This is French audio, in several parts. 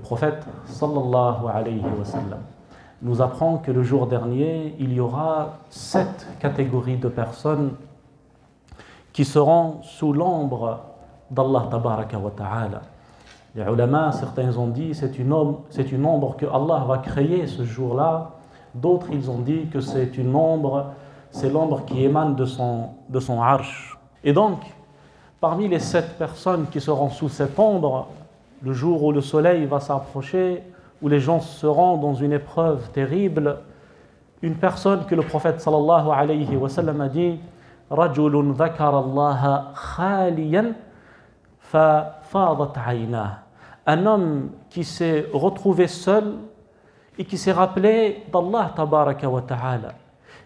prophète sallallahu alayhi wa sallam nous apprend que le jour dernier, il y aura 7 catégories de personnes qui seront sous l'ombre d'Allah tabaraka wa ta'ala. Les ulama, certains ont dit c'est une ombre que Allah va créer ce jour-là. D'autres, ils ont dit que c'est l'ombre qui émane de son arsh. Et donc, parmi les 7 personnes qui seront sous cette ombre, le jour où le soleil va s'approcher, où les gens seront dans une épreuve terrible, une personne que le prophète sallallahu alayhi wa sallam a dit رَجُلٌ ذَكَرَ اللَّهَ خَالِيًا فَفَاضَتْ عَيْنَاهُ. Un homme qui s'est retrouvé seul et qui s'est rappelé d'Allah tabaraka wa ta'ala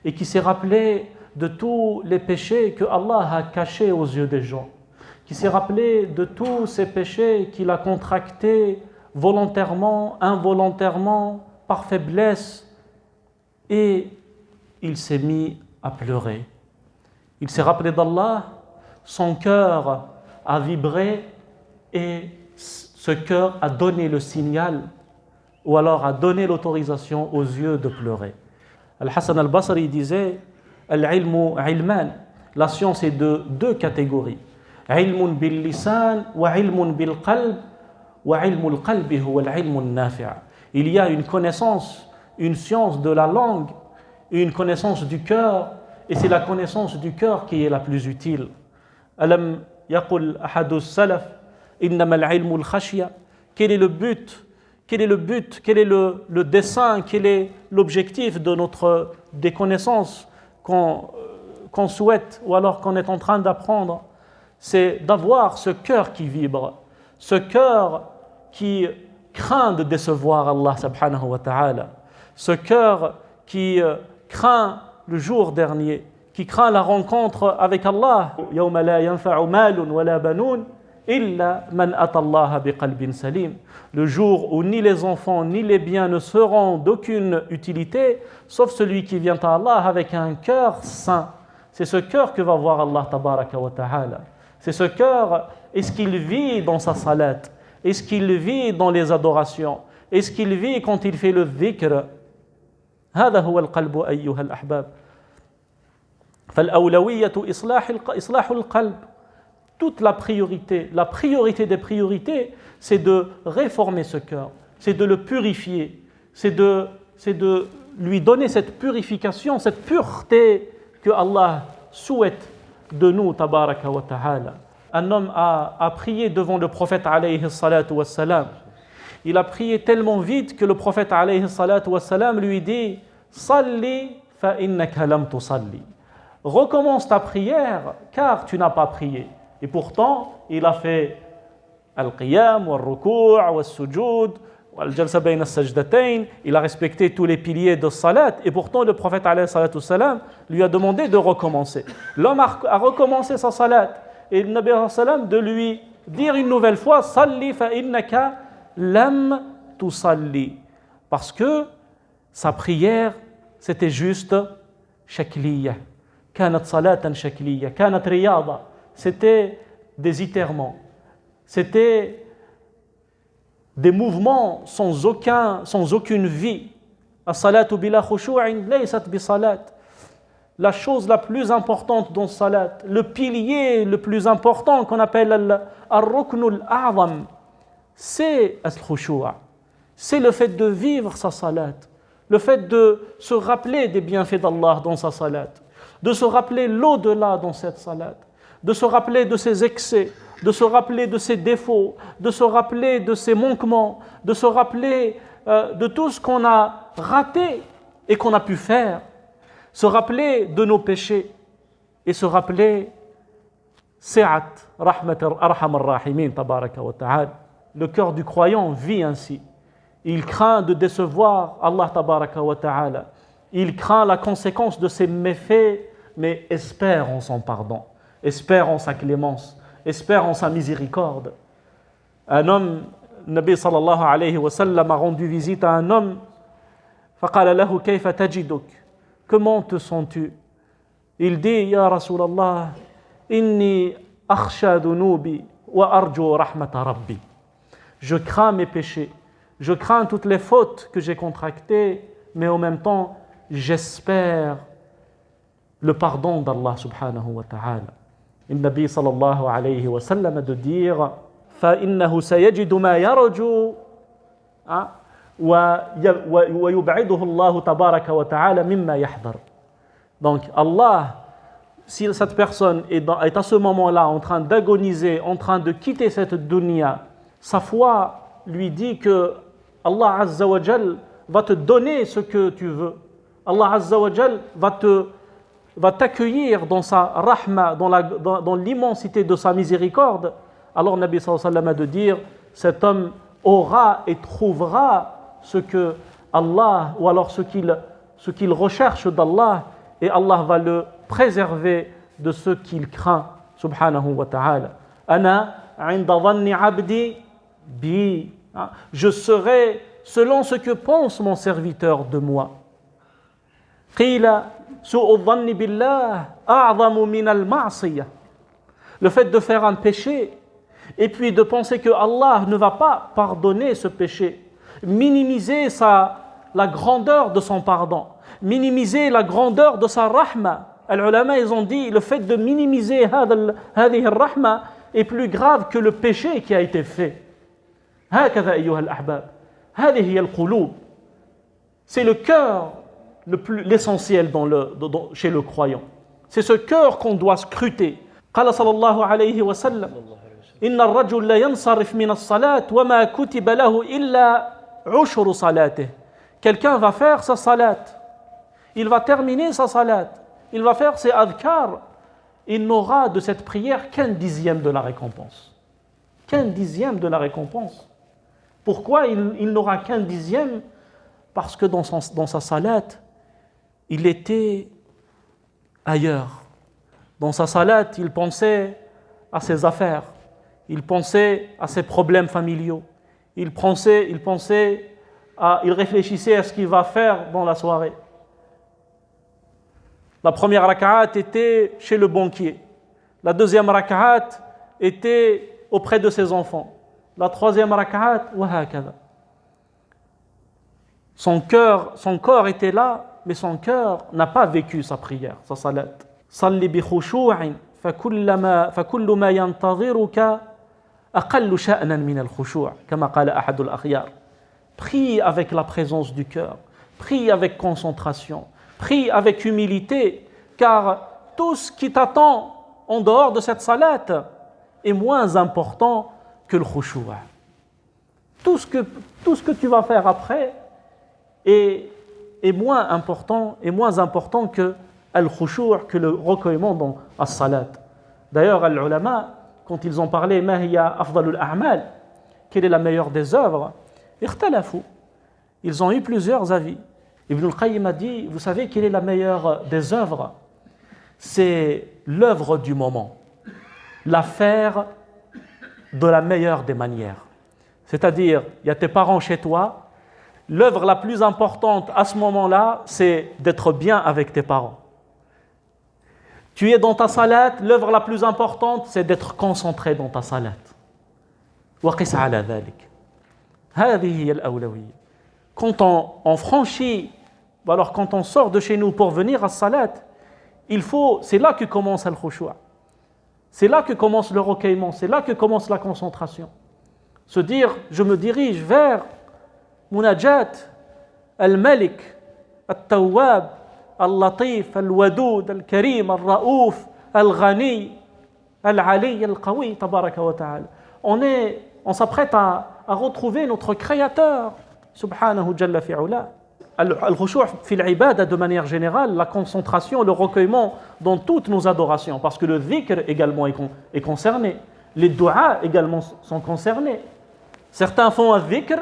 et qui s'est rappelé de tous les péchés que Allah a cachés aux yeux des gens, qui s'est rappelé de tous ces péchés qu'il a contractés volontairement, involontairement, par faiblesse, et il s'est mis à pleurer. Il s'est rappelé d'Allah, son cœur a vibré et ce cœur a donné le signal ou alors a donné l'autorisation aux yeux de pleurer. Al-Hassan al-Basri disait Al-ilmu ilman, la science est de 2 catégories. Ilmun bil lisan wa ilmun bil qalb wa ilmul qalbi huwa al-ilmu an-nafi'. Il y a une connaissance, une science de la langue, une connaissance du cœur, et c'est la connaissance du cœur qui est la plus utile. Alam yaqul ahadu salaf innama al-ilmu al-khashya. Quel est le but? Quel est le dessein? Quel est l'objectif des connaissances qu'on souhaite ou alors qu'on est en train d'apprendre? C'est d'avoir ce cœur qui vibre, ce cœur qui craint de décevoir Allah subhanahu wa ta'ala, ce cœur qui craint le jour dernier, qui craint la rencontre avec Allah. يَوْمَ لَا يَنْفَعُ مَالٌ وَلَا بَنُونَ إِلَّا مَنْ أَتَى اللَّهَ بِقَلْبٍ سَلِيمٍ. Le jour où ni les enfants ni les biens ne seront d'aucune utilité, sauf celui qui vient à Allah avec un cœur saint. C'est ce cœur que va voir Allah tabaraka wa ta'ala. C'est ce cœur, est-ce qu'il vit dans sa salat? Est-ce qu'il vit dans les adorations? Est-ce qu'il vit quand il fait le dhikr? هذا هو القلب أيها الأحباب. فالأولوية إصلاح القلب. Toute la priorité des priorités, c'est de réformer ce cœur, c'est de le purifier, c'est de lui donner cette purification, cette pureté que Allah souhaite de nous, tabaraka wa ta'ala. Un homme a prié devant le prophète alayhi salatu wa salam. Il a prié tellement vite que le prophète alayhi salatu wa salam lui dit Salli fa innaka lam tusalli. Recommence ta prière car tu n'as pas prié. Et pourtant, il a fait al-qiyam, wal-ruku' wal-sujud, wal-jalsa bayna as-sajdatayn. Il a respecté tous les piliers de salat. Et pourtant, le prophète alayhi salatu salam lui a demandé de recommencer. L'homme a recommencé sa salat. Et le Nabi alayhi salam de lui dire une nouvelle fois Salli fa innaka lam tusalli. Parce que sa prière, c'était juste shakliya. Kanat salatan shakliya. Kanat riyada. C'était des iterrements, c'était des mouvements sans aucune vie. As-salatu bila khushu'in laysat bi salat. La chose la plus importante dans salat, le pilier le plus important qu'on appelle al-ruknul a'zam, c'est al-khushu'. C'est le fait de vivre sa salat, le fait de se rappeler des bienfaits d'Allah dans sa salat, de se rappeler l'au-delà dans cette salat, de se rappeler de ses excès, de se rappeler de ses défauts, de se rappeler de ses manquements, de se rappeler de tout ce qu'on a raté et qu'on a pu faire, se rappeler de nos péchés et se rappeler Si'at Rahmat Arham Ar-Rahimin tabaraka wa ta'ala. Le cœur du croyant vit ainsi. Il craint de décevoir Allah tabaraka wa ta'ala. Il craint la conséquence de ses méfaits, mais espère en son pardon. Espère en sa clémence, espère en sa miséricorde. Un homme, Nabi sallallahu alayhi wa sallam a rendu visite à un homme. فقال له كيف تجدك? Comment te sens-tu? Il dit Ya Rasulallah, inni akhsha dhunubi wa arju rahmata rabbi. Je crains mes péchés, je crains toutes les fautes que j'ai contractées, mais en même temps, j'espère le pardon d'Allah subhanahu wa ta'ala. Le Nabi sallallahu alayhi wa sallam de dire فَإِنَّهُ سَيَجِدُ مَا يَرْجُو وَيُبْعِدُهُ اللَّهُ تَبَارَكَ وَتَعَالَى مِمَّا يَحْذَرُ. Donc Allah, si cette personne est à ce moment-là en train d'agoniser, en train de quitter cette dunya, sa foi lui dit que Allah Azza wa Jal va te donner ce que tu veux. Allah Azza wa Jal va t'accueillir dans sa rahma, dans l'immensité de sa miséricorde. Alors Nabi sallallahu alayhi wa sallam a de dire, cet homme aura et trouvera ce que Allah, ou alors ce qu'il recherche d'Allah, et Allah va le préserver de ce qu'il craint, subhanahu wa ta'ala. Ana 'inda dhanni 'abdi bi. Je serai selon ce que pense mon serviteur de moi. Qila su'u dhanni billah a'zamu min al-ma'siyah. Le fait de faire un péché et puis de penser que Allah ne va pas pardonner ce péché, minimiser la grandeur de son pardon, minimiser la grandeur de sa rahma. Les ulama, ils ont dit, le fait de minimiser هذه الرحمة est plus grave que le péché qui a été fait. هكذا أيها الأحباب. هذه هي القلوب. C'est le cœur l'essentiel chez le croyant. C'est ce cœur qu'on doit scruter. قال صلى الله عليه وسلم إن الرجل لا ينصرف من الصلاة وما كتب له إلا عشر صلاته. Quelqu'un va faire sa salat, il va terminer sa salat, il va faire ses adhkar, il n'aura de cette prière qu'un dixième de la récompense. Qu'un dixième de la récompense. Pourquoi il n'aura qu'un dixième? Parce que dans sa salat, il était ailleurs. Dans sa salat, il pensait à ses affaires, il pensait à ses problèmes familiaux, il réfléchissait à ce qu'il va faire dans la soirée. La première rak'at était chez le banquier. La deuxième rak'at était auprès de ses enfants. La troisième rak'at, son corps était là, mais son cœur n'a pas vécu sa prière, sa salat. Salli bi khushu'in فكل ما ينتظرك أقل شأنا من الخشوع كما قال أحد الأخيار. Prie avec la présence du cœur, prie avec concentration, prie avec humilité, car tout ce qui t'attend en dehors de cette salat est moins important que le khushu'. Tout ce que tu vas faire après est moins important que al-khushu', que le recueillement dans la salat. D'ailleurs, les ulama, quand ils ont parlé ma hiya afdalul a'mal, quelle est la meilleure des œuvres, ils ont eu plusieurs avis. Ibn al-Qayyim a dit, vous savez quelle est la meilleure des œuvres? C'est l'œuvre du moment, la faire de la meilleure des manières. C'est-à-dire, il y a tes parents chez toi, l'œuvre la plus importante à ce moment-là, c'est d'être bien avec tes parents. Tu es dans ta salat, l'œuvre la plus importante, c'est d'être concentré dans ta salat. وقس على ذلك. هذه هي الأولوية. Quand on franchit, alors quand on sort de chez nous pour venir à salat, c'est là que commence le khushu'. C'est là que commence le recueillement, c'est là que commence la concentration. Se dire, je me dirige vers munajat, al-malik, al-tawwab, al-latif, al-wadoud, al-karim, al-raouf, al-ghani, al-ali, al-qawi, tabaraka wa ta'ala. On s'apprête à retrouver notre Créateur, subhanahu jalla fi'ula. Al-khushu' fi al-ibada de manière générale, la concentration, le recueillement dans toutes nos adorations, parce que le dhikr également est concerné, les du'as également sont concernés. Certains font un dhikr,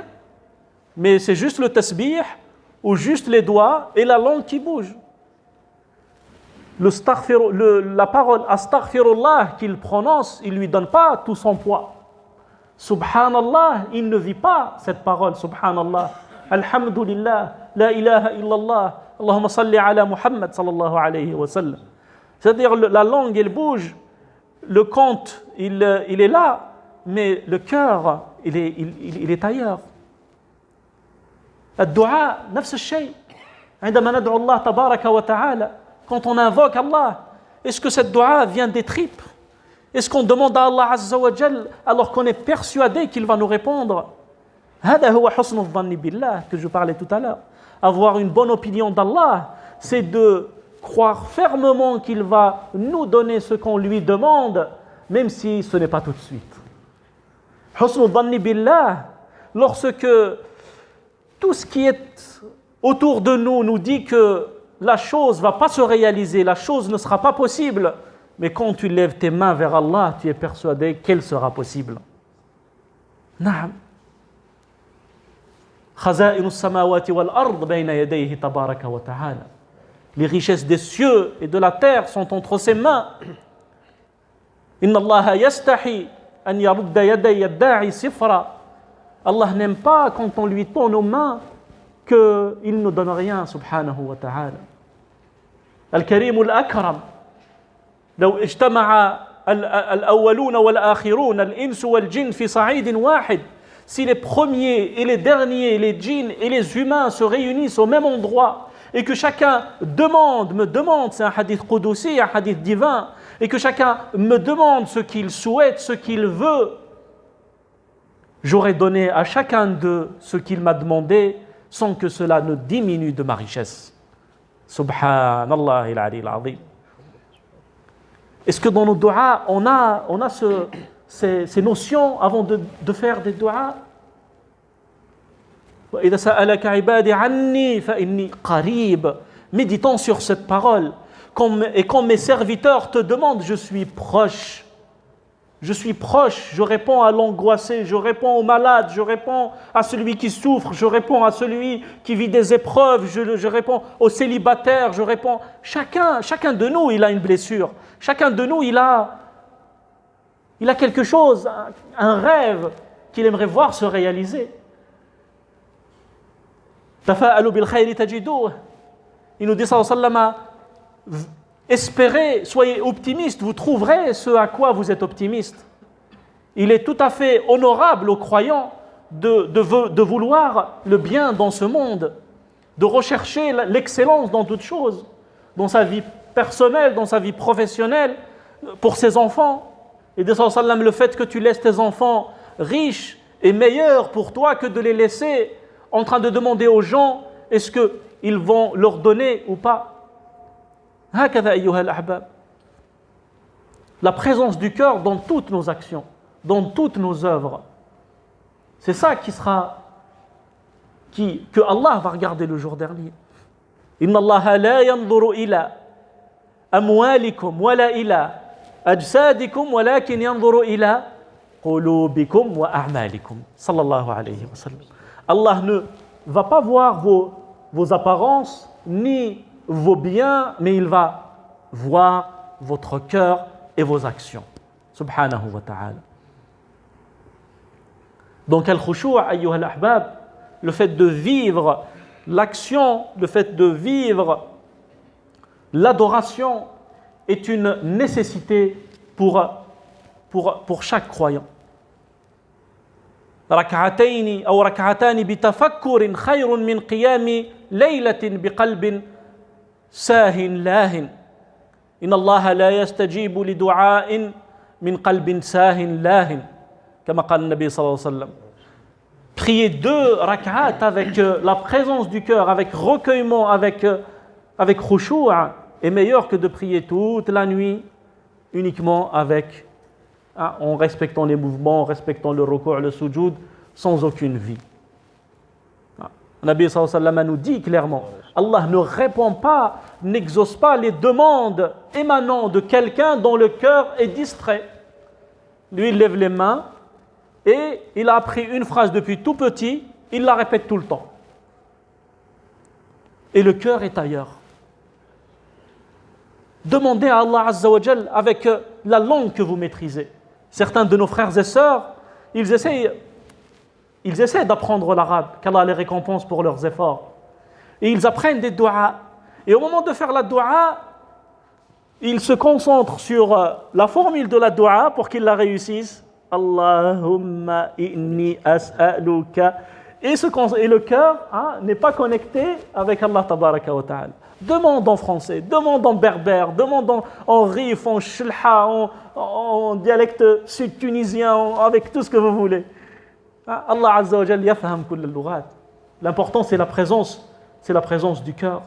mais c'est juste le tasbih, ou juste les doigts et la langue qui bouge. La parole astaghfirullah qu'il prononce, il ne lui donne pas tout son poids. Subhanallah, il ne vit pas cette parole, subhanallah. Alhamdulillah, la ilaha illallah, Allahumma salli ala Muhammad sallallahu alayhi wa sallam. C'est-à-dire la langue, elle bouge, le compte, il est là, mais le cœur, il est ailleurs. الدعاء نفس الشيء. عندما ندعو الله تبارك وتعالى, quand on invoque Allah, est-ce que cette dua vient des tripes? Est-ce qu'on demande à Allah Azza wa Jal alors qu'on est persuadé qu'il va nous répondre? هذا هو حسن الظن بالله que je parlais tout à l'heure. Avoir une bonne opinion d'Allah, c'est de croire fermement qu'il va nous donner ce qu'on lui demande, même si ce n'est pas tout de suite. حسن الظن بالله, lorsque tout ce qui est autour de nous dit que la chose ne va pas se réaliser, la chose ne sera pas possible, mais quand tu lèves tes mains vers Allah, tu es persuadé qu'elle sera possible. نعم. خزائن السماوات والأرض بين يديه تبارك وتعالى. Les richesses des cieux et de la terre sont entre ses mains. إن الله يستحي أن يرد يدي الداعي صفرا. Allah n'aime pas quand on lui tend nos mains qu'il ne donne rien, subhanahu wa ta'ala. الكريم الأكرم. لو اجتمع الأولون والآخرون الإنس والجن في صعيد واحد, si les premiers et les derniers, les djinns et les humains se réunissent au même endroit et que chacun me demande, c'est un hadith qudusi, un hadith divin, et que chacun me demande ce qu'il souhaite, ce qu'il veut, j'aurais donné à chacun d'eux ce qu'il m'a demandé sans que cela ne diminue de ma richesse. Subhanallah al-Ali al-Azim. Est-ce que dans nos du'as, on a ces notions avant de faire des du'as? وَإِذَا سَأَلَكَ عِبَادِي عَنِّي فَإِنِّي قَرِيبٌ. Méditons sur cette parole. Et quand mes serviteurs te demandent, je suis proche. Je suis proche, je réponds à l'angoissé, je réponds au malade, je réponds à celui qui souffre, je réponds à celui qui vit des épreuves, je réponds au célibataire, je réponds... Chacun de nous, il a une blessure. Chacun de nous, il a quelque chose, un rêve qu'il aimerait voir se réaliser. Tafa'alu bil khayri tajiduh. Il nous dit sallallahu alayhi wa sallam, espérez, soyez optimistes, vous trouverez ce à quoi vous êtes optimistes. Il est tout à fait honorable aux croyants de vouloir le bien dans ce monde, de rechercher l'excellence dans toutes choses, dans sa vie personnelle, dans sa vie professionnelle, pour ses enfants. Et de sallallahu alayhi wa sallam, le fait que tu laisses tes enfants riches est meilleur pour toi que de les laisser en train de demander aux gens est-ce qu'ils vont leur donner ou pas. La présence du cœur dans toutes nos actions, dans toutes nos œuvres. C'est ça que Allah va regarder le jour dernier. Inna Allah la yanzuru ila amwalikum wala ila ajsadikum walakin yanzuru ila qulubikum wa a'malikum. Sallallahu alayhi wa sallam. Allah ne va pas voir vos apparences ni vos biens, mais il va voir votre cœur et vos actions. Subhanahu wa ta'ala. Donc, al-khushu' ayyuha al-ahbab, le fait de vivre l'action, le fait de vivre l'adoration est une nécessité pour chaque croyant. ركعتان بتفكر خير من قيام ليلة بقلب ساه لاه إن الله لا يستجيب لدعاء من قلب ساه لاه كما قال النبي صلى الله عليه وسلم. Prier 2 rak'at avec la présence du cœur, avec recueillement, avec khushu' est meilleur que de prier toute la nuit uniquement en respectant les mouvements, en respectant le ruku', le sujoud, sans aucune vie. Le Nabi sallallahu alayhi wa sallam nous dit clairement, Allah ne répond pas, n'exauce pas les demandes émanant de quelqu'un dont le cœur est distrait. Lui, il lève les mains et il a appris une phrase depuis tout petit, il la répète tout le temps. Et le cœur est ailleurs. Demandez à Allah Azza wa Jal avec la langue que vous maîtrisez. Certains de nos frères et sœurs, ils essaient d'apprendre l'arabe, qu'Allah les récompense pour leurs efforts. Et ils apprennent des du'as. Et au moment de faire la du'a, ils se concentrent sur la formule de la du'a pour qu'ils la réussissent. Allahumma inni as'aluka Et le cœur n'est pas connecté avec Allah tabaraka wa ta'ala. Demande en français, demande en berbère, demande en rif, en shilha, en dialecte sud-tunisien, avec tout ce que vous voulez. Allah Azza wa Jal yafham kull al-lughat. L'important c'est la présence du cœur.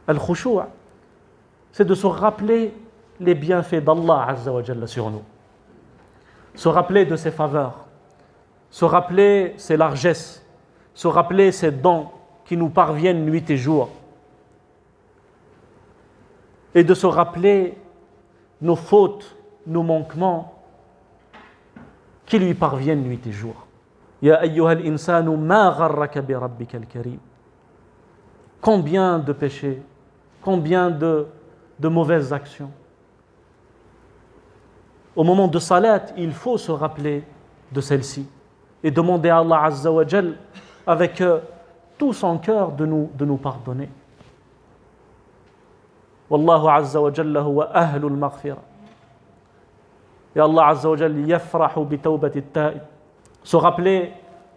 Al-khushu', c'est de se rappeler les bienfaits d'Allah Azza wa Jalla sur nous. Se rappeler de ses faveurs, se rappeler ses largesses, se rappeler ses dons qui nous parviennent nuit et jour. Et de se rappeler nos fautes, nos manquements qui lui parviennent nuit et jour. Ya ayyuhal insanu ma gharraka bi rabbikal karim. Combien de péchés, combien de mauvaises actions. Au moment de salat, il faut se rappeler de celle-ci et demander à Allah Azza wa Jal avec tout son cœur de nous pardonner. Wallahu Azza wa Jalla huwa ahlul maghfira. Et Allah Azza wa Jal yafrahu bi tawbati at-ta'ib. Se rappeler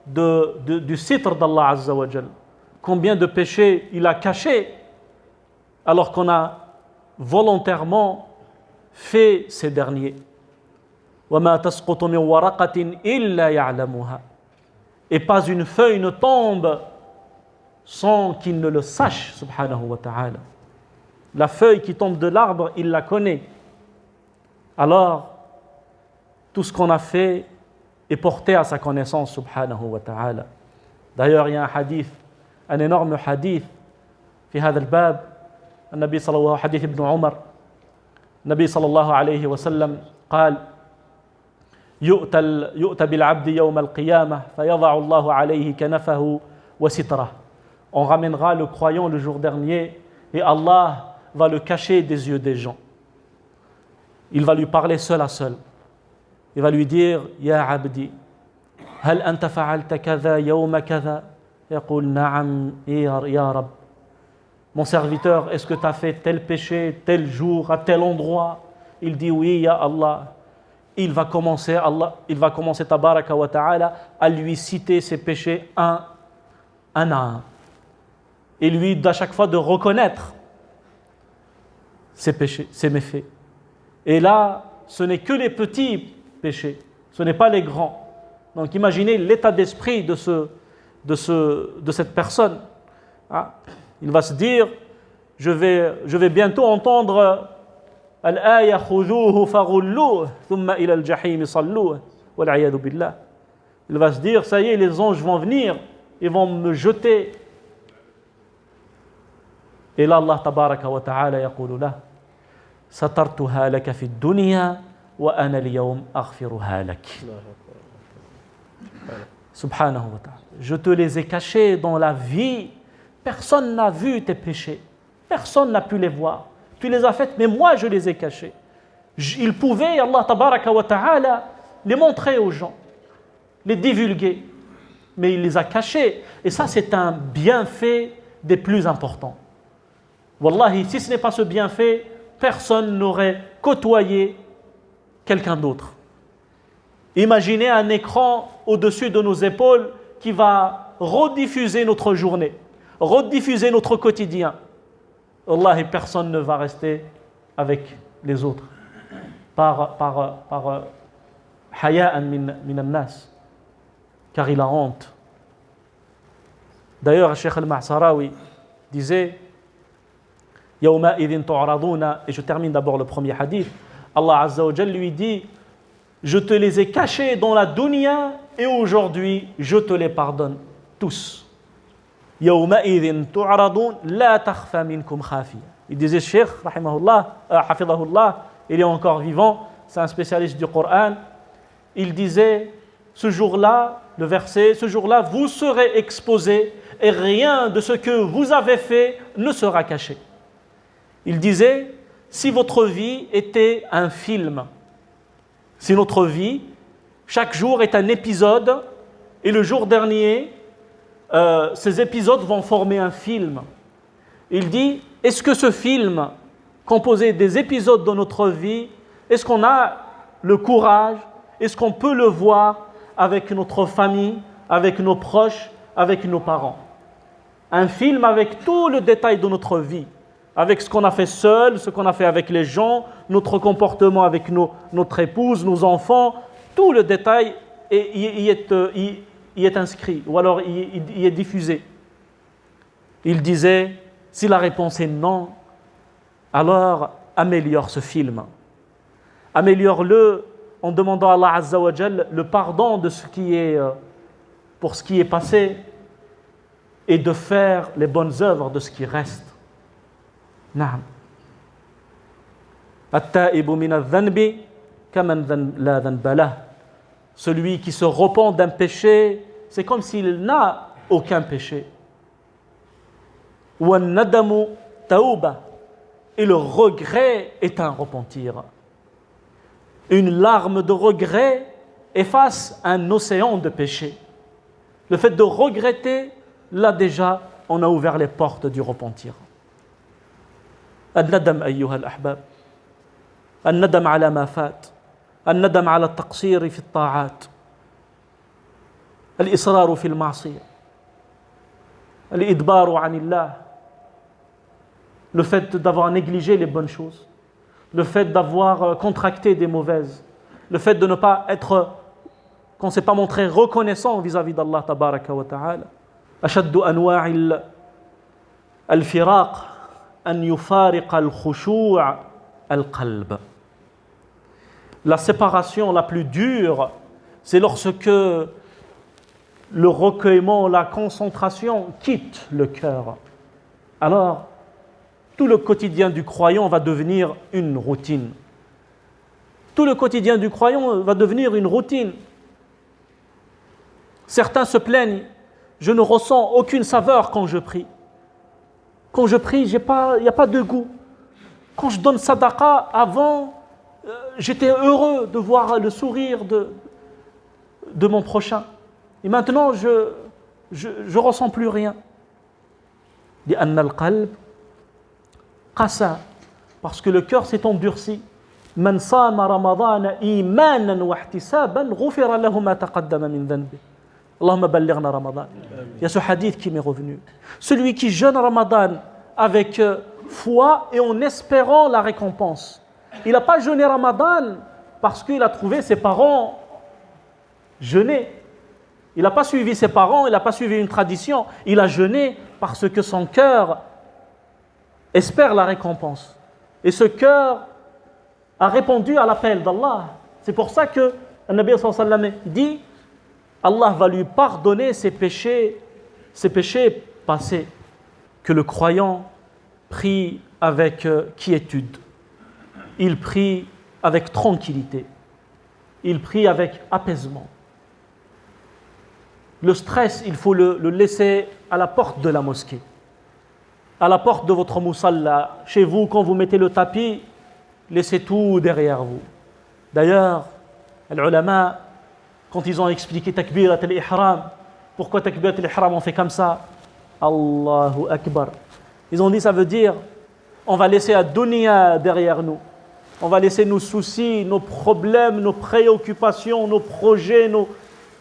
du sitr d'Allah Azza wa Jal. Combien de péchés il a cachés alors qu'on a volontairement fait ces derniers. وَمَا تَسْقُطُ مِنْ وَرَقَةٍ إِلَّا يَعْلَمُهَا. Et pas une feuille ne tombe sans qu'il ne le sache, subhanahu wa ta'ala. La feuille qui tombe de l'arbre, il la connaît. Alors, tout ce qu'on a fait est porté à sa connaissance, subhanahu wa ta'ala. D'ailleurs, il y a un hadith, un énorme hadith, في هذا الباب, النبي صلى الله عليه حديث ابن عمر, النبي صلى الله عليه وسلم قال: يؤتى بالعبد يوم القيامة فيضع الله عليه كنفه وستره. On ramènera le croyant le jour dernier et Allah va le cacher des yeux des gens. Il va lui parler seul à seul. Il va lui dire: Ya abdi, هل أنت فعلت كذا يوم كذا؟ يقول نعم يا رب. Mon serviteur, est-ce que tu as fait tel péché, tel jour, à tel endroit? Il dit oui, ya Allah. Il va commencer tabaraka wa ta'ala à lui citer ses péchés un à un. Et lui, à chaque fois, de reconnaître ses péchés, ses méfaits. Et là, ce n'est que les petits péchés, ce n'est pas les grands. Donc imaginez l'état d'esprit de cette personne. Il va se dire, je vais bientôt entendre Al-aya khudhuhu faghulluhu thumma ila al-jahim salluhu wal a'yadu billah. Il va se dire, ça y est, les anges vont venir, ils vont me jeter. Et là, Allah tabaraka wa ta'ala yaqulu lah, satartuha laka fi ad-dunya wa ana al-yawm aghfiruha lak. Subhanahu wa ta'ala. Je te les ai cachés dans la vie. Personne n'a vu tes péchés. Personne n'a pu les voir. Tu les as faites, mais moi je les ai cachés. Il pouvait, Allah tabaraka wa ta'ala, les montrer aux gens, les divulguer. Mais il les a cachés. Et ça, c'est un bienfait des plus importants. Wallahi, si ce n'est pas ce bienfait, personne n'aurait côtoyé quelqu'un d'autre. Imaginez un écran au-dessus de nos épaules qui va rediffuser notre journée, rediffuser notre quotidien. Wallahi, personne ne va rester avec les autres. Par haya'an min al-nas. Car il a honte. D'ailleurs, Cheikh al-Ma'sarawi disait, Yawma idhin tu'raduna, et je termine d'abord le premier hadith, Allah Azza wa Jalla lui dit, je te les ai cachés dans la dunya et aujourd'hui je te les pardonne tous. Yawma idhin tu'radun la takhfa minkum khafiya. Il disait, Cheikh, hafidhahullah, il est encore vivant, c'est un spécialiste du Coran. Il disait, ce jour-là, le verset, ce jour-là, vous serez exposés et rien de ce que vous avez fait ne sera caché. Il disait, si votre vie était un film, si notre vie, chaque jour est un épisode, et le jour dernier, ces épisodes vont former un film. Il dit, est-ce que ce film, composé des épisodes de notre vie, est-ce qu'on a le courage, est-ce qu'on peut le voir avec notre famille, avec nos proches, avec nos parents. Un film avec tout le détail de notre vie, avec ce qu'on a fait seul, ce qu'on a fait avec les gens, notre comportement avec notre épouse, nos enfants, tout le détail y est inscrit, ou alors y est diffusé. Il disait, si la réponse est non, alors améliore ce film. Améliore-le en demandant à Allah Azza wa Jal le pardon de pour ce qui est passé et de faire les bonnes œuvres de ce qui reste. Naam. At-ta'ibu min adh-dhanbi kaman la dhanba lah. Celui qui se repent d'un péché, c'est comme s'il n'a aucun péché. Wa an-nadamu tauba. Et le regret est un repentir. Une larme de regret efface un océan de péché. Le fait de regretter, là déjà, on a ouvert les portes du repentir. الندم أيها الأحباب الندم على ما فات الندم على التقصير في الطاعات الإصرار في المعصية الإدبار عن الله. Le fait d'avoir négligé les bonnes choses, le fait d'avoir contracté des mauvaises, le fait de ne pas être, qu'on ne s'est pas montré reconnaissant vis-à-vis d'Allah tabaraka wa ta'ala. أشد أنواع الفراق أن يفارق الخشوع القلب. La séparation la plus dure, c'est lorsque le recueillement, la concentration quitte le cœur. Alors, tout le quotidien du croyant va devenir une routine. Tout le quotidien du croyant va devenir une routine. Certains se plaignent, je ne ressens aucune saveur quand je prie. Quand je prie, il n'y a pas de goût. Quand je donne sadaqa, avant, j'étais heureux de voir le sourire de mon prochain. Et maintenant, je ressens plus rien. لأن القلب قسى, parce que le cœur s'est endurci. من صام رمضان إيمانا واحتسابا غفر له ما تقدم من ذنبه. اللهم بلغنا رمضان. Il y a ce hadith qui m'est revenu. Celui qui jeûne Ramadan avec foi et en espérant la récompense. Il n'a pas jeûné Ramadan parce qu'il a trouvé ses parents jeûner. Il n'a pas suivi ses parents, il n'a pas suivi une tradition. Il a jeûné parce que son cœur espère la récompense. Et ce cœur a répondu à l'appel d'Allah. C'est pour ça que le Nabi sallallahu alayhi wa sallam dit Allah va lui pardonner ses péchés passés. Que le croyant prie avec quiétude. Il prie avec tranquillité. Il prie avec apaisement. Le stress, il faut le laisser à la porte de la mosquée. À la porte de votre musalla. Chez vous, quand vous mettez le tapis, laissez tout derrière vous. D'ailleurs, les ulama, quand ils ont expliqué Takbirat al-Ihram, pourquoi Takbirat al-Ihram on fait comme ça, Allahu Akbar. Ils ont dit ça veut dire on va laisser la dunya derrière nous. On va laisser nos soucis, nos problèmes, nos préoccupations, nos projets,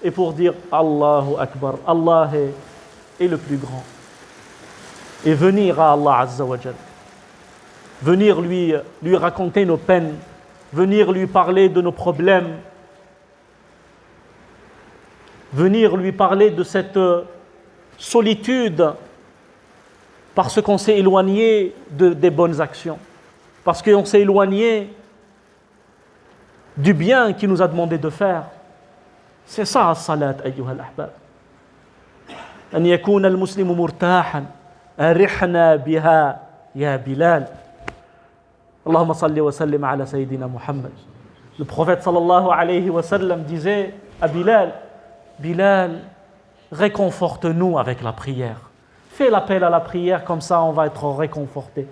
et pour dire Allahu Akbar, Allah est le plus grand. Et venir à Allah Azza wa Jal. Venir lui raconter nos peines, venir lui parler de nos problèmes, venir lui parler de cette solitude parce qu'on s'est éloigné des bonnes actions, parce qu'on s'est éloigné du bien qu'il nous a demandé de faire. C'est ça, as-salat, ayyuha al-ahbab. An yakuna al-muslimu murtahan, arihna biha, ya Bilal. Allahumma salli wa sallim ala Sayyidina Muhammad. Le prophète sallallahu alayhi wa sallam disait à Bilal, Bilal, réconforte-nous avec la prière. Fais l'appel à la prière, comme ça on va être réconforté.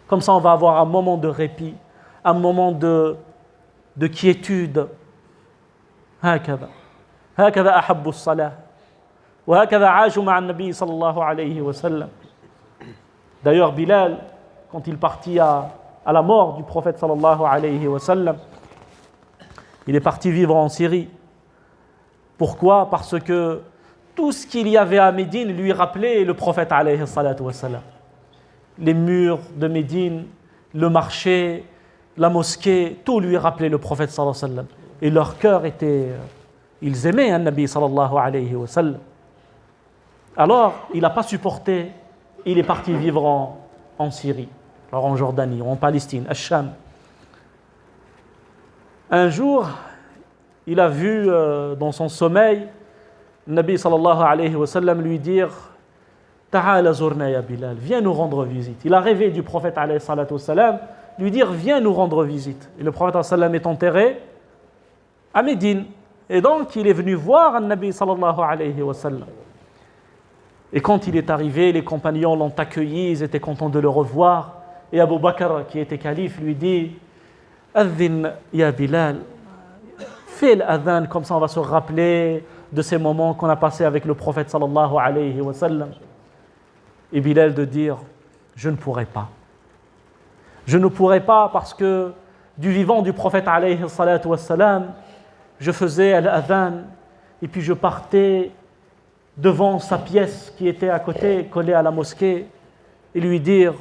Comme ça on va avoir un moment de répit, un moment de quiétude. هكذا أحب الصلاة وهكذا عاشوا مع النبي صلى الله عليه وسلم. D'ailleurs Bilal, quand il partit à la mort du prophète sallallahu alayhi wa sallam, il est parti vivre en Syrie. Pourquoi ? Parce que tout ce qu'il y avait à Médine lui rappelait le prophète alayhi salatu wassalam. Les murs de Médine, le marché, la mosquée, tout lui rappelait le prophète sallallahu alayhi wa sallam. Et leur cœur était... Ils aimaient un Nabi sallallahu alayhi wa sallam. Alors, il n'a pas supporté, il est parti vivre en Syrie, alors en Jordanie, en Palestine, à Sham. Un jour, il a vu dans son sommeil, le Nabi sallallahu alayhi wa sallam lui dire « Ta'ala zurna ya Bilal, viens nous rendre visite ». Il a rêvé du prophète alayhi salatu wassalam, lui dire « Viens nous rendre visite ». Et le prophète alayhi sallam est enterré à Médine. Et donc, il est venu voir le Nabi sallallahu alayhi wa sallam. Et quand il est arrivé, les compagnons l'ont accueilli, ils étaient contents de le revoir. Et Abu Bakr, qui était calife, lui dit « Adhin ya Bilal ». Fais l'adhan, comme ça on va se rappeler de ces moments qu'on a passés avec le prophète sallallahu alayhi wa sallam. Et Bilal de dire, je ne pourrai pas. Je ne pourrai pas parce que du vivant du prophète alayhi salatu wa sallam, je faisais l'adhan et puis je partais devant sa pièce qui était à côté, collée à la mosquée, et lui dire,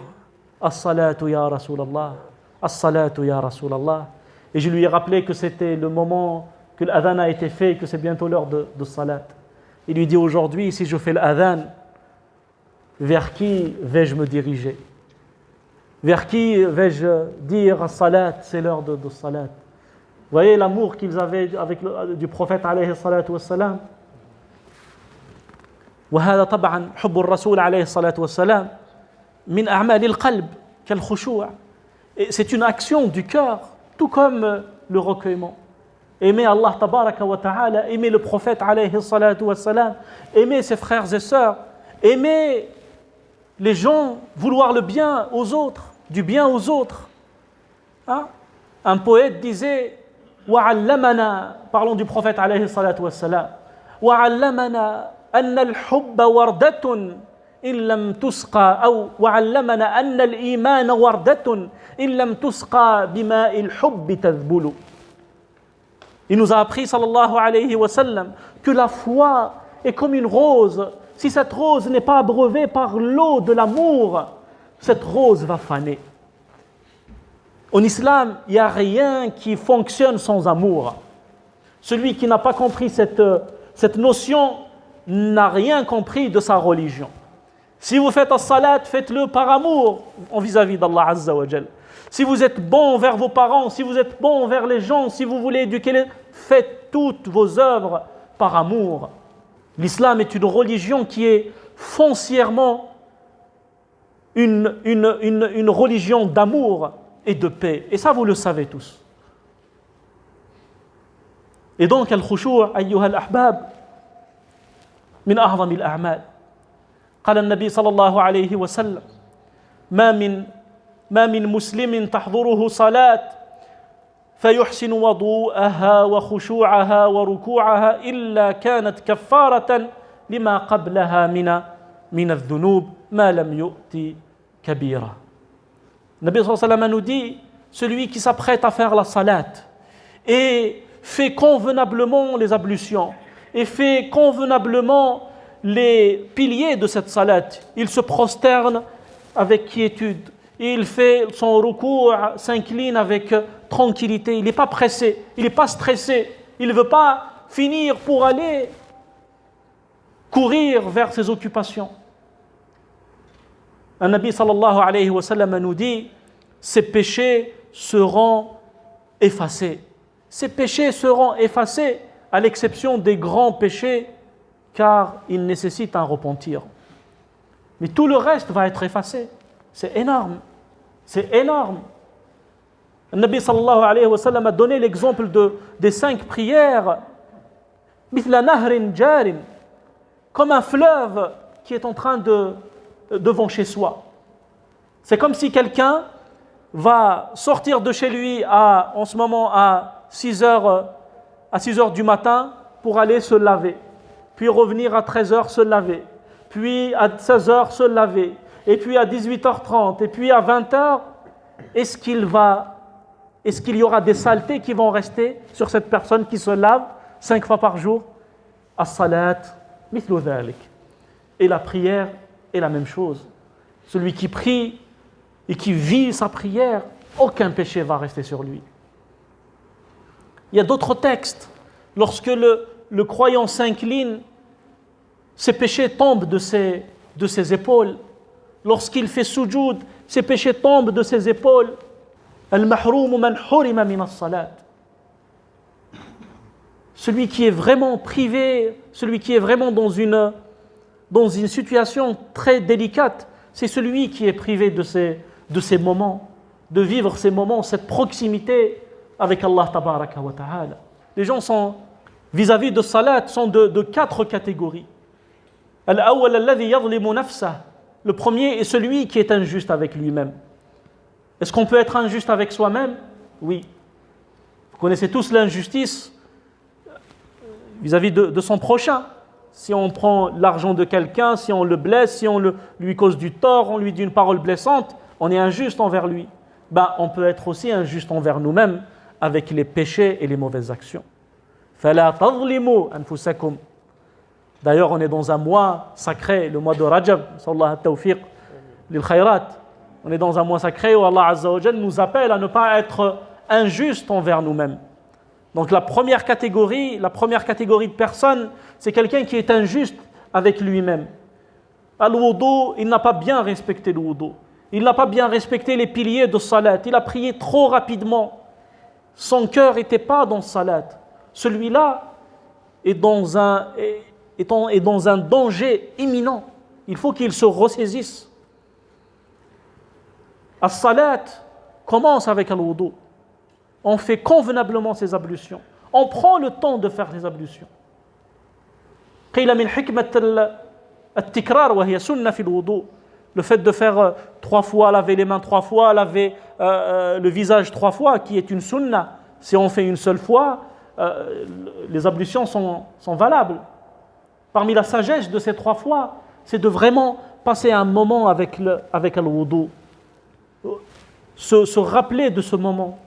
as-salatu ya Rasulallah, as-salatu ya Rasulallah. Et je lui ai rappelé que c'était le moment que l'adhan a été fait et que c'est bientôt l'heure de salat. Il lui dit aujourd'hui, si je fais l'adhan, vers qui vais-je me diriger? Vers qui vais-je dire salat, c'est l'heure de salat? Vous voyez l'amour qu'ils avaient du prophète alayhi salatu wassalam. وهذا طبعا حب الرسول عليه الصلاة والسلام من أعمال القلب كالخشوع. C'est une action du cœur, tout comme le recueillement. Aimer Allah tabaraka wa ta'ala, aimer le prophète alayhi salatu wassalam, aimer ses frères et sœurs, aimer les gens, vouloir le bien aux autres, du bien aux autres. Hein? Un poète disait وعلمنا, parlons du prophète alayhi salatu wassalam, وعلمنا أن الحب وردة إن لم تسقى أو وعلمنا أن الإيمان وردة إن لم تسقى بماء الحب تذبل. Il nous a appris sallallahu alayhi wa sallam que la foi est comme une rose. Si cette rose n'est pas abreuvée par l'eau de l'amour, cette rose va faner. En islam, il n'y a rien qui fonctionne sans amour. Celui qui n'a pas compris cette notion n'a rien compris de sa religion. Si vous faites as-salat, faites-le par amour vis-à-vis d'Allah Azza wa Jal. Si vous êtes bon envers vos parents, si vous êtes bon envers les gens, si vous voulez éduquer les... Faites toutes vos œuvres par amour. L'islam est une religion qui est foncièrement une religion d'amour et de paix. Et ça, vous le savez tous. Et donc, al-khushu' ayyuha al-ahbab, من أعظم الأعمال. قال النبي صلى الله عليه وسلم ما من مسلم تحضره صلاة فيحسن وضوءها وخشوعها وركوعها إلا كانت كفارة لما قبلها من الذنوب ما لم يؤت كبيرة. النبي صلى الله عليه وسلم nous dit, celui qui s'apprête à faire la salat et fait convenablement les ablutions et fait convenablement les piliers de cette salat. Il se prosterne avec quiétude. Il fait son ruku', s'incline avec tranquillité. Il n'est pas pressé, il n'est pas stressé. Il ne veut pas finir pour aller courir vers ses occupations. Un Nabi sallallahu alayhi wa sallam nous dit, ses péchés seront effacés. Ces péchés seront effacés à l'exception des grands péchés, car ils nécessitent un repentir. Mais tout le reste va être effacé. C'est énorme. C'est énorme. Le Nabi sallallahu alayhi wa sallam a donné l'exemple des 5 prières, mithla nahrin jarin, comme un fleuve qui est en train devant chez soi. C'est comme si quelqu'un va sortir de chez lui en ce moment à 6 heures du matin pour aller se laver, puis revenir à 13h se laver, puis à 16h se laver, et puis à 18h30, et puis à 20h, est-ce qu'il y aura des saletés qui vont rester sur cette personne qui se lave 5 fois par jour? As-salat مثل ذلك. Et la prière est la même chose. Celui qui prie et qui vit sa prière, aucun péché va rester sur lui. Il y a d'autres textes. Lorsque le croyant s'incline, ses péchés tombent de ses épaules. Lorsqu'il fait sujoud, ses péchés tombent de ses épaules. Al-mahroum man hurima min as-salat. Celui qui est vraiment privé, celui qui est vraiment dans une situation très délicate, c'est celui qui est privé de ces moments, de vivre ces moments, cette proximité avec Allah tabaraka wa ta'ala. Les gens sont, vis-à-vis de salat, sont de 4 catégories. Al-awwal alladhi yadhlimu nafsah. Le premier est celui qui est injuste avec lui-même. Est-ce qu'on peut être injuste avec soi-même? Oui. Vous connaissez tous l'injustice vis-à-vis de son prochain. Si on prend l'argent de quelqu'un, si on le blesse, si on lui cause du tort, on lui dit une parole blessante, on est injuste envers lui. On peut être aussi injuste envers nous-mêmes avec les péchés et les mauvaises actions. فَلَا تَظْلِمُوا أَنفُسَكُمْ. D'ailleurs, on est dans un mois sacré, le mois de Rajab, sallallahu at-tawfiq lil khayrat. On est dans un mois sacré où Allah Azza wa Jal nous appelle à ne pas être injuste envers nous-mêmes. Donc la première catégorie de personnes, c'est quelqu'un qui est injuste avec lui-même. Al-wudu, il n'a pas bien respecté le wudu. Il n'a pas bien respecté les piliers de salat. Il a prié trop rapidement. Son cœur n'était pas dans salat. Celui-là est dans un danger imminent. Il faut qu'il se ressaisisse. As-salat commence avec al-wudu. On fait convenablement ses ablutions. On prend le temps de faire les ablutions. قيل من حكمة التكرار وهي سنة في الوضوء. Le fait de faire 3 fois, laver les mains 3 fois, laver le visage 3 fois, qui est une sunna. Si on fait une seule fois, les ablutions sont valables. Parmi la sagesse de ces 3 fois, c'est de vraiment passer un moment avec al-wudu. Se rappeler de ce moment.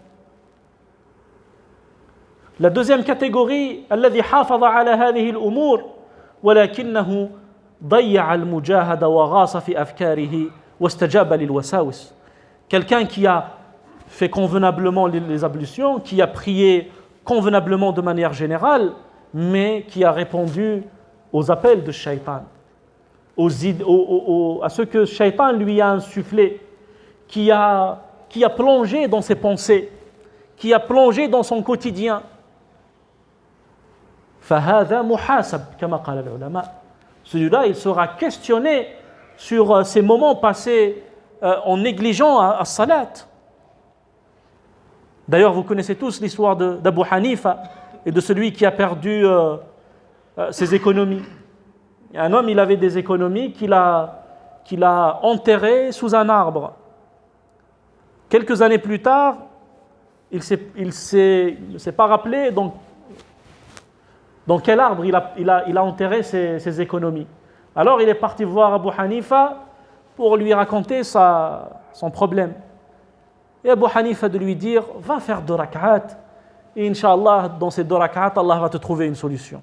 La deuxième catégorie, الذي حافظ على هذه الأمور ولكنه ضيع المجاهدة وغاص في أفكاره واستجاب للوساوس. Quelqu'un qui a fait convenablement les ablutions, qui a prié convenablement de manière générale, mais qui a répondu aux appels de Shaitan, à ce que Shaitan lui a insufflé, qui a plongé dans ses pensées, qui a plongé dans son quotidien. فهذا محاسب كما قال العلماء. Celui-là, il sera questionné sur ces moments passés en négligeant à salat. D'ailleurs, vous connaissez tous l'histoire d'Abu Hanifa et de celui qui a perdu ses économies. Et un homme, il avait des économies qu'il a enterrées sous un arbre. Quelques années plus tard, il ne s'est pas rappelé dans quel arbre il a enterré ses économies. Alors il est parti voir Abu Hanifa pour lui raconter son problème. Et Abu Hanifa de lui dire, va faire 2 rak'at, et Inch'Allah, dans ces 2 rak'at, Allah va te trouver une solution.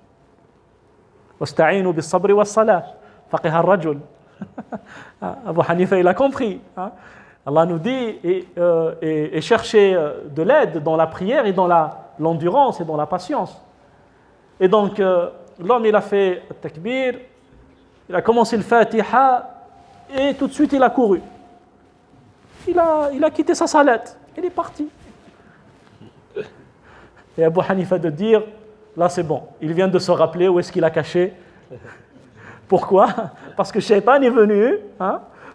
وَاسْتَعِينُوا بِالصَّبْرِ وَالصَّلَاةِ فَقِهَ الرَّجُلِ. Abu Hanifa, il a compris. Allah nous dit, et chercher de l'aide dans la prière et dans l'endurance et dans la patience. Et donc, l'homme, il a fait le takbir, il a commencé le Fatiha, et tout de suite, il a couru. Il a quitté sa salat, il est parti. Et Abu Hanifa de dire, là c'est bon, il vient de se rappeler où est-ce qu'il a caché. Pourquoi? Parce que Shaitan est venu,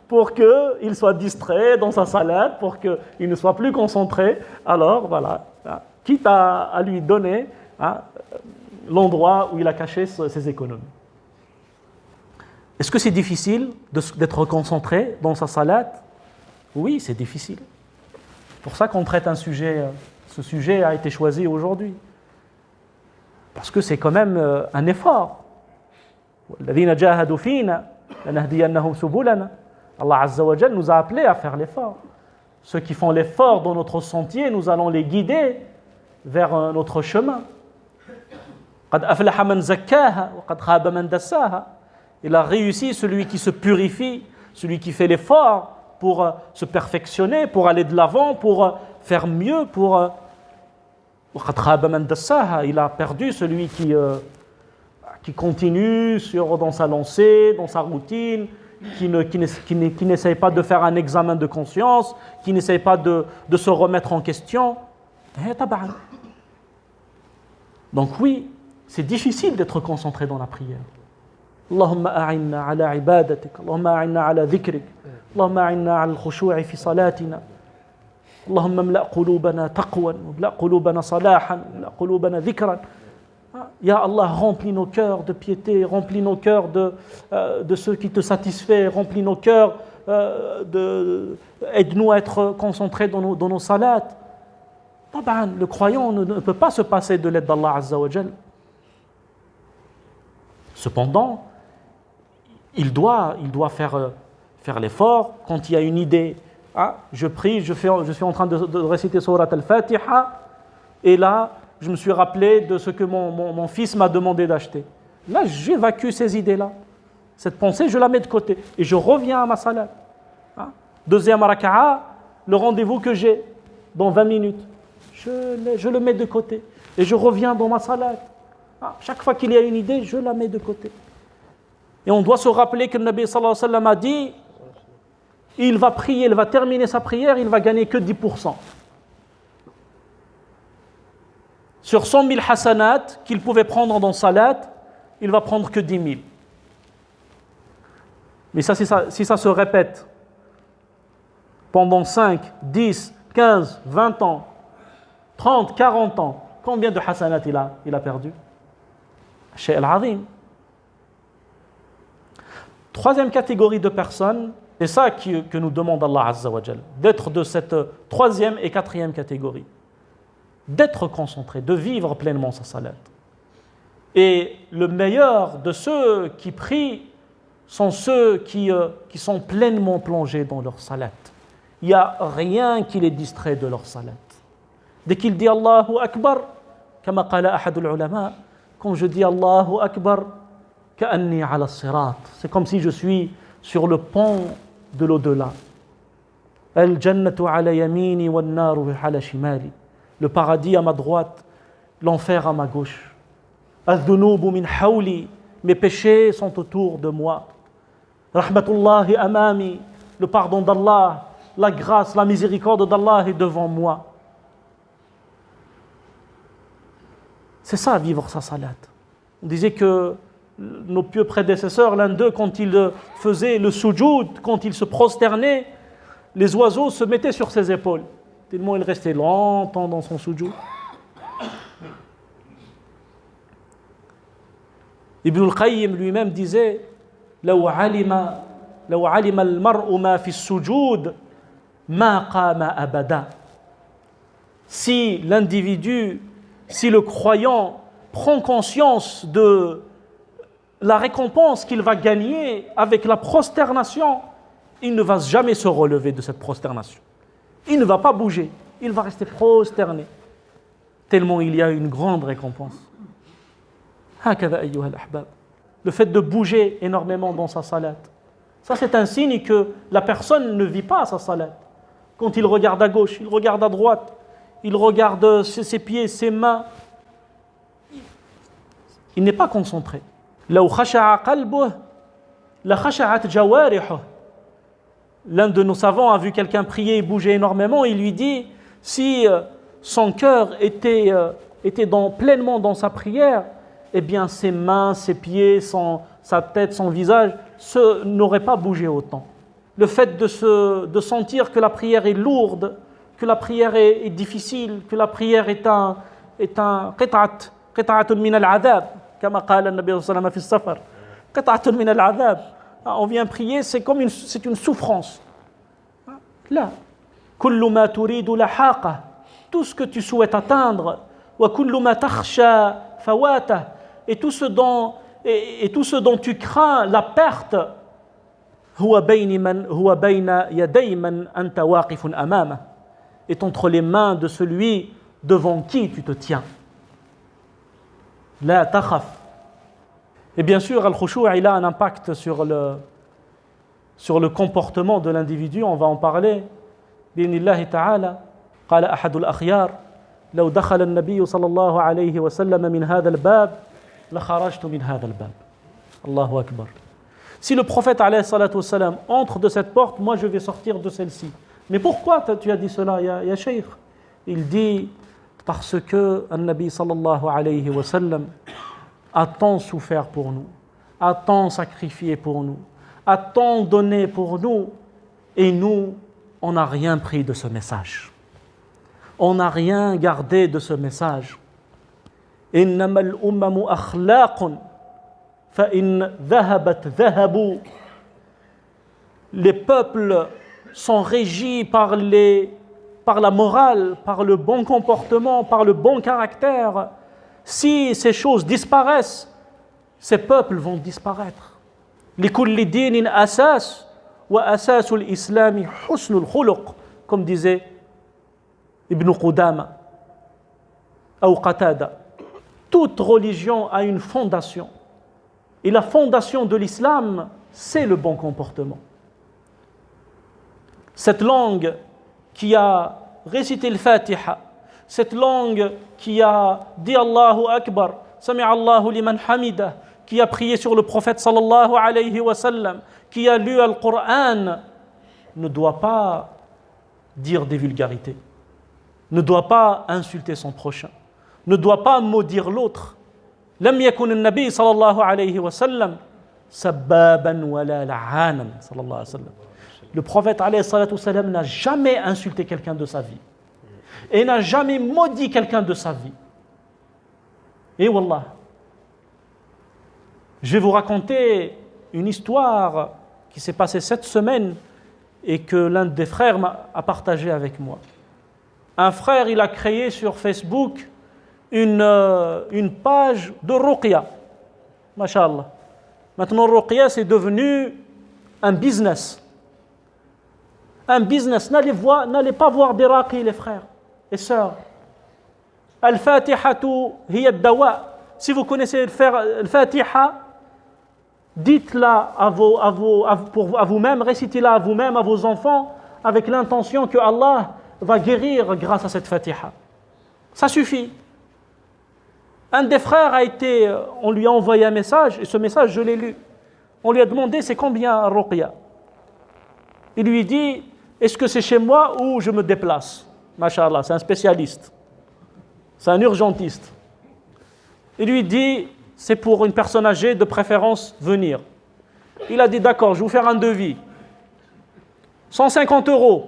pour qu'il soit distrait dans sa salat, pour qu'il ne soit plus concentré. Alors, voilà, quitte à lui donner l'endroit où il a caché ses économies. Est-ce que c'est difficile d'être concentré dans sa salat? Oui, c'est difficile. C'est pour ça qu'on traite ce sujet a été choisi aujourd'hui. Parce que c'est quand même un effort. وَالَّذِينَ جَاهَدُوا فِينَا لَنَهْدِيَنَّهُمْ سُبُلَنَا. Allah Azza wa Jal nous a appelés à faire l'effort. Ceux qui font l'effort dans notre sentier, nous allons les guider vers notre chemin. قد أفلح من زكاها وقد خاب من دساها. Il a réussi celui qui se purifie, celui qui fait l'effort pour se perfectionner, pour aller de l'avant, pour faire mieux, pour وقد خاب من دساها. Il a perdu celui qui continue dans sa lancée, dans sa routine, qui n'essaye pas de faire un examen de conscience, qui n'essaye pas de se remettre en question. Donc oui, c'est difficile d'être concentré dans la prière. اللهم أعنا على عبادتك اللهم أعنا على ذكرك اللهم أعنا على الخشوع في صلاتنا اللهم املأ قلوبنا تقوى واملأ قلوبنا صلاحا واملأ قلوبنا ذكرا. Ya Allah, remplis nos cœurs de piété, remplis nos cœurs de ce qui te satisfait, remplis nos cœurs, aide-nous à être concentrés dans nos salats. Le croyant ne peut pas se passer de l'aide d'Allah Azza wa Jal. Cependant, il doit faire l'effort quand il y a une idée. Je prie, je suis en train de réciter Surat al-Fatiha, et là, je me suis rappelé de ce que mon fils m'a demandé d'acheter. Là, j'évacue ces idées-là. Cette pensée, je la mets de côté. Et je reviens à ma salat. Deuxième raka'a, le rendez-vous que j'ai dans 20 minutes. Je le mets de côté. Et je reviens dans ma salat. Chaque fois qu'il y a une idée, je la mets de côté. Et on doit se rappeler que le Nabi sallallahu alayhi wa sallam a dit, il va prier, il va terminer sa prière, il va gagner que 10%. Sur 100 000 hasanat qu'il pouvait prendre dans salat, il va prendre que 10 000. Mais ça, si ça se répète pendant 5, 10, 15, 20 ans, 30, 40 ans, combien de hasanat il a perdu? Shay al-Azim. Troisième catégorie de personnes, c'est ça que nous demande Allah Azza wa Jal, d'être de cette troisième et quatrième catégorie. D'être concentré, de vivre pleinement sa salat. Et le meilleur de ceux qui prient sont ceux qui sont pleinement plongés dans leur salat. Il n'y a rien qui les distrait de leur salat. Dès qu'il dit Allahu Akbar, kama qala ahadul ulama, quand je dis Allahu Akbar, ka'anni ala sirat, c'est comme si je suis sur le pont de l'au-delà. Al-jannatu ala yamini wal naru ala shimali. Le paradis à ma droite, l'enfer à ma gauche. Al-dhunubu min hawli, mes péchés sont autour de moi. Rahmatullahi amami, le pardon d'Allah, la grâce, la miséricorde d'Allah est devant moi. C'est ça, vivre sa salat. On disait que nos pieux prédécesseurs, l'un d'eux, quand il faisait le sujoud, quand il se prosternait, les oiseaux se mettaient sur ses épaules. Tellement il restait longtemps dans son sujoud. Ibn al-Qayyim lui-même disait لو علم المرء ما في السجود ما قام أبدا. Si l'individu, si le croyant prend conscience de la récompense qu'il va gagner avec la prosternation, il ne va jamais se relever de cette prosternation. Il ne va pas bouger, il va rester prosterné, tellement il y a une grande récompense. Le fait de bouger énormément dans sa salat, ça c'est un signe que la personne ne vit pas sa salat. Quand il regarde à gauche, il regarde à droite, il regarde ses pieds, ses mains, il n'est pas concentré. لو خشع قلبه لخشعت جوارحه. L'un de nos savants a vu quelqu'un prier et bouger énormément. Il lui dit, si son cœur était pleinement dans sa prière, eh bien ses mains, ses pieds, sa tête, son visage n'auraient pas bougé autant. Le fait de sentir que la prière est lourde, que la prière est difficile, que la prière est un qit'atun min al-'adhab, comme قال النبي صلى الله عليه وسلم في السفر, qit'atun min al-'adhab. On vient prier, c'est une souffrance. Là, kullu ma turidu lahaqa, tout ce que tu souhaites atteindre, wa kullu ma takhsha fawata, et tout ce dont tu crains la perte, huwa bayna yaday man anta waqifun amama, est entre les mains de celui devant qui tu te tiens. La takhaf. Et bien sûr, al-khushu' il a un impact sur le comportement de l'individu, on va en parler. Bi'idhnillahi ta'ala. قال أحد الأخيار لو دخل النبي صلى الله عليه وسلم من هذا الباب لخرجت من هذا الباب. Allahu Akbar. Si le prophète alayhi salatu wassalam entre de cette porte, moi je vais sortir de celle-ci. Mais pourquoi tu as dit cela, ya Cheikh? Il dit parce que le Nabi sallallahu alayhi wa sallam a tant souffert pour nous, a tant sacrifié pour nous, a tant donné pour nous, et nous, on n'a rien pris de ce message. On n'a rien gardé de ce message. إنما الأمم أخلاق فإن ذهبت ذهبوا. Les peuples sont régis par la morale, par le bon comportement, par le bon caractère. Si ces choses disparaissent, ces peuples vont disparaître. لكل دين أساس وأساس الإسلام حسن الخلق, comme disait Ibn Qudama ou Qatada. Toute religion a une fondation. Et la fondation de l'islam, c'est le bon comportement. Cette langue qui a récité le Fatiha, cette langue qui a dit Allahu Akbar, Sami'a Allahu liman hamidah, qui a prié sur le prophète sallallahu alayhi wa sallam, qui a lu le Coran, ne doit pas dire des vulgarités, ne doit pas insulter son prochain, ne doit pas maudire l'autre. Lam yakun an-nabi sallallahu alayhi wa sallam sabbaban wala la'anan sallallahu alayhi wa sallam. Le prophète alayhi salatu wa sallam n'a jamais insulté quelqu'un de sa vie et n'a jamais maudit quelqu'un de sa vie. Et wallah, je vais vous raconter une histoire qui s'est passée cette semaine et que l'un des frères a partagé avec moi. Un frère, il a créé sur Facebook une page de Ruqya. Masha'Allah. Maintenant, Ruqya, c'est devenu un business. Un business. N'allez pas voir des raqis, les frères et sœurs. Al-Fatihatu hiya ad-dawa. Si vous connaissez faire Al-Fatiha, dites-la à vous-même, récitez-la à vous-même, à vos enfants, avec l'intention que Allah va guérir grâce à cette Fatiha. Ça suffit. Un des frères on lui a envoyé un message, et ce message, je l'ai lu. On lui a demandé, c'est combien Ruqya? Il lui dit, est-ce que c'est chez moi ou je me déplace? Masha'Allah, c'est un spécialiste. C'est un urgentiste. Il lui dit, c'est pour une personne âgée, de préférence venir. Il a dit, d'accord, je vais vous faire un devis. 150 €.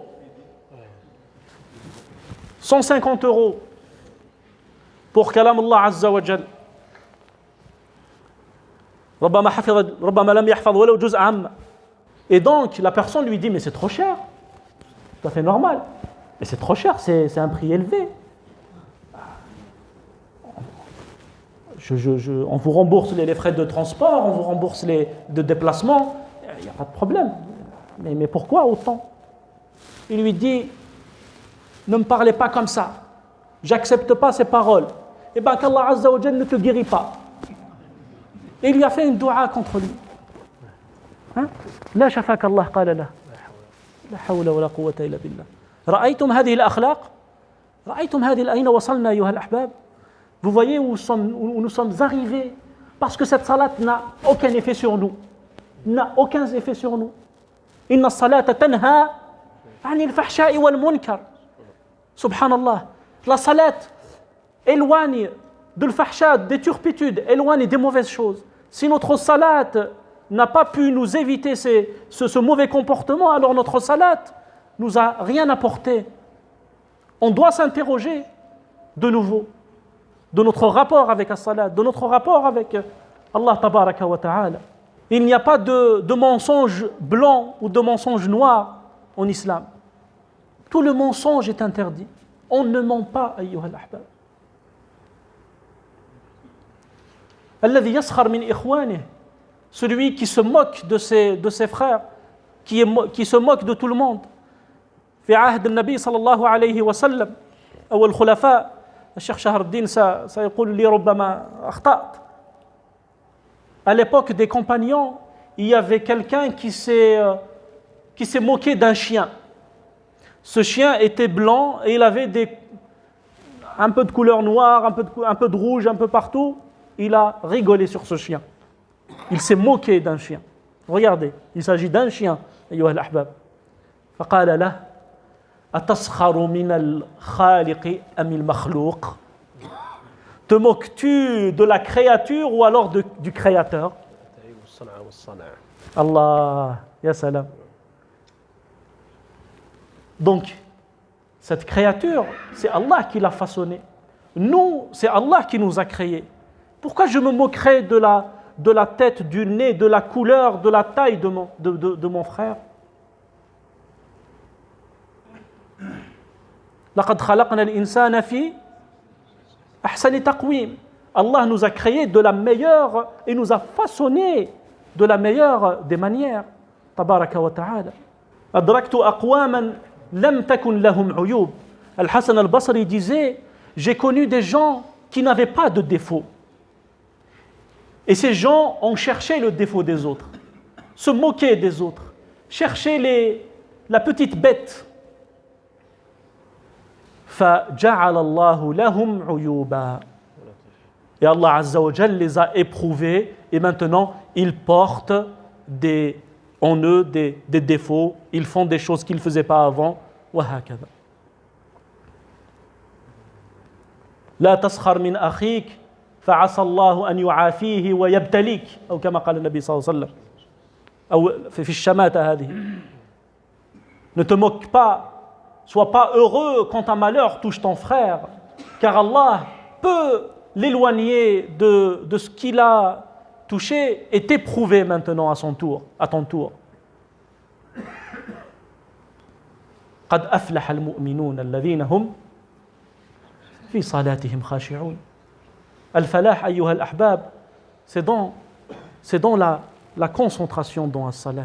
150 € pour Kalam Allah Azza wa Jal. Et donc, la personne lui dit, mais c'est trop cher. Tout à fait normal. Mais c'est trop cher, c'est un prix élevé. On vous rembourse les frais de transport, on vous rembourse les de déplacement, il n'y a pas de problème. Mais pourquoi autant? Il lui dit, ne me parlez pas comme ça, j'accepte pas ces paroles. Et bien qu'Allah Azza wa Jal ne te guérit pas. Et il lui a fait une dua contre lui. لا شفاك الله قال له لا حول ولا قوة إلا بالله. رأيتم هذه الأخلاق؟ رأيتم هذه أين وصلنا أيها الأحباب؟ Vous voyez où nous sommes arrivés, parce que cette salat n'a aucun effet sur nous. N'a aucun effet sur nous. Inna as-salata tanha 'anil fahsha'i wal munkar. Subhanallah. La salat éloigne de l'fahsha, des turpitudes, éloigne des mauvaises choses. Si notre salat n'a pas pu nous éviter ce mauvais comportement, alors notre salat nous a rien apporté. On doit s'interroger de nouveau de notre rapport avec la salat, de notre rapport avec Allah tabaraka wa ta'ala. Il n'y a pas de mensonge blanc ou de mensonge noir en islam. Tout le mensonge est interdit. On ne ment pas, ayyuha al-ahbab. Alladhi yaskhar min ikhwanih, celui qui se moque de ses frères, qui se moque de tout le monde. Fi ahd al-nabi sallallahu alayhi wa sallam, ou al-khulafa الشيخ شهر الدين سيقول لي ربما أخطأت. À l'époque des compagnons, il y avait quelqu'un qui s'est moqué d'un chien. Ce chien était blanc et il avait un peu de couleur noire, un peu de rouge, un peu partout. Il a rigolé sur ce chien. Il s'est moqué d'un chien. Regardez, il s'agit d'un chien, أيها الأحباب. فقال له أتسخر من الخالق أم المخلوق. Te moques-tu de la créature ou alors du créateur? Allah, ya salam. Donc, cette créature, c'est Allah qui l'a façonnée. Nous, c'est Allah qui nous a créés. Pourquoi je me moquerais de la tête, du nez, de la couleur, de la taille de mon frère? لقد خلقنا الإنسان في أحسن تقويم. Allah nous a créés de la meilleure et nous a façonnés de la meilleure des manières. تبارك وتعالى. أدركت أقواما لم تكن لهم عيوب. Al-Hassan al-Basri disait, j'ai connu des gens qui n'avaient pas de défaut. Et ces gens ont cherché le défaut des autres, se moquaient des autres, cherchaient la petite bête. فَجَعَلَ اللَّهُ لَهُمْ عُيُوبًا. Et Allah Azza wa Jal les a éprouvés et maintenant ils portent en eux des défauts, ils font des choses qu'ils ne faisaient pas avant. وهكذا. لا تسخر من أخيك فعسى الله أن يعافيه ويبتليك أو كما قال النبي صلى الله عليه وسلم أو في الشماتة هذه. Ne te moque pas, sois pas heureux quand un malheur touche ton frère, car Allah peut l'éloigner de ce qu'il a touché et t'éprouver maintenant à ton tour. قد أفلح المؤمنون الذين هم في صلاتهم خاشعون. Al-falah, ayyuha al-ahbab, c'est dans la concentration dans la salat.